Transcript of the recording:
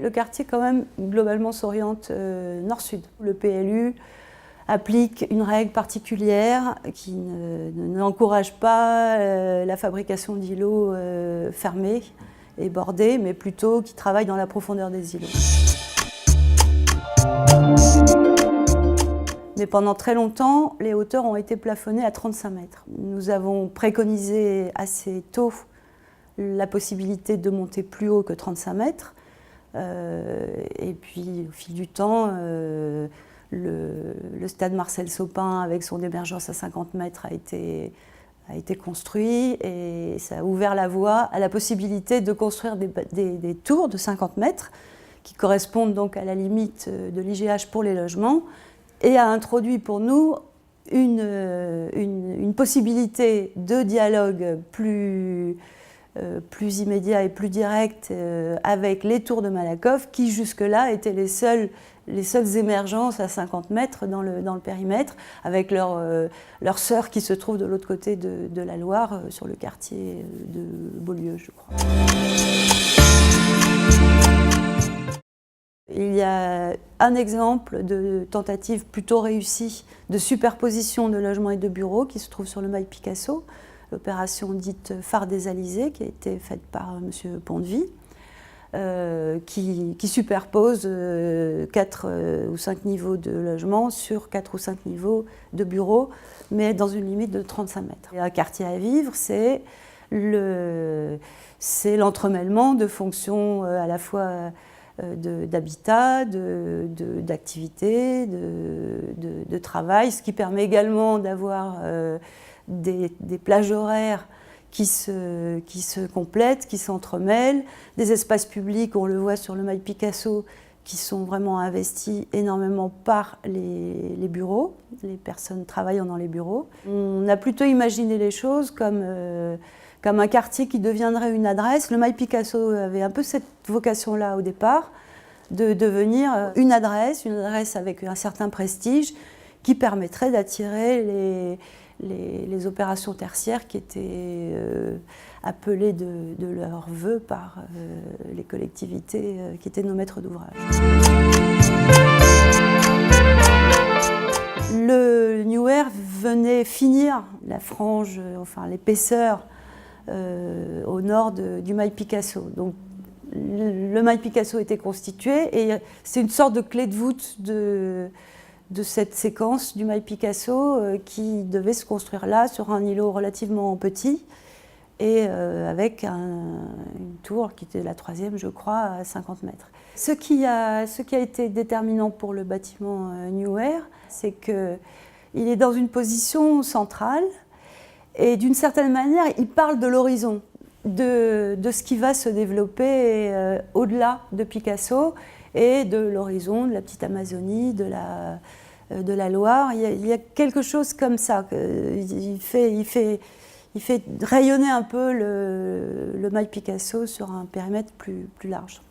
le quartier quand même globalement s'oriente nord-sud. Le PLU applique une règle particulière qui n'encourage pas la fabrication d'îlots fermés et bordés, mais plutôt qui travaille dans la profondeur des îlots. Mais pendant très longtemps, les hauteurs ont été plafonnées à 35 mètres. Nous avons préconisé assez tôt la possibilité de monter plus haut que 35 mètres. Et puis, au fil du temps, le stade Marcel Sopin, avec son émergence à 50 mètres, a été construit et ça a ouvert la voie à la possibilité de construire des tours de 50 mètres qui correspondent donc à la limite de l'IGH pour les logements et a introduit pour nous une possibilité de dialogue plus immédiat et plus direct avec les tours de Malakoff qui jusque-là étaient les seules émergences à 50 mètres dans le périmètre, avec leur sœur qui se trouve de l'autre côté de la Loire, sur le quartier de Beaulieu, je crois. Il y a un exemple de tentative plutôt réussie de superposition de logements et de bureaux qui se trouve sur le Mail Picasso, l'opération dite Phare des Alizés, qui a été faite par M. Pont-de-Vie, qui superpose 4 ou 5 niveaux de logement sur 4 ou 5 niveaux de bureaux, mais dans une limite de 35 mètres. Et un quartier à vivre, c'est l'entremêlement de fonctions à la fois d'habitat, d'activité, de travail, ce qui permet également d'avoir des plages horaires qui se complètent, qui s'entremêlent, des espaces publics, on le voit sur le Mail Picasso, qui sont vraiment investis énormément par les bureaux, les personnes travaillant dans les bureaux. On a plutôt imaginé les choses comme un quartier qui deviendrait une adresse. Le Mail Picasso avait un peu cette vocation-là au départ, de devenir une adresse avec un certain prestige qui permettrait d'attirer les opérations tertiaires qui étaient appelées de leur vœu par les collectivités qui étaient nos maîtres d'ouvrage. Le New Air venait finir la frange, enfin l'épaisseur au nord du Mail Picasso. Donc, le Mail Picasso était constitué et c'est une sorte de clé de voûte de cette séquence du Mail Picasso qui devait se construire là, sur un îlot relativement petit et avec une tour qui était la 3e, je crois, à 50 mètres. Ce qui a été déterminant pour le bâtiment New Air, c'est qu'il est dans une position centrale et d'une certaine manière, il parle de l'horizon, de ce qui va se développer au-delà de Picasso et de l'horizon de la petite Amazonie, de la Loire. Il y a quelque chose comme ça. Il fait rayonner un peu le Mail Picasso sur un périmètre plus large.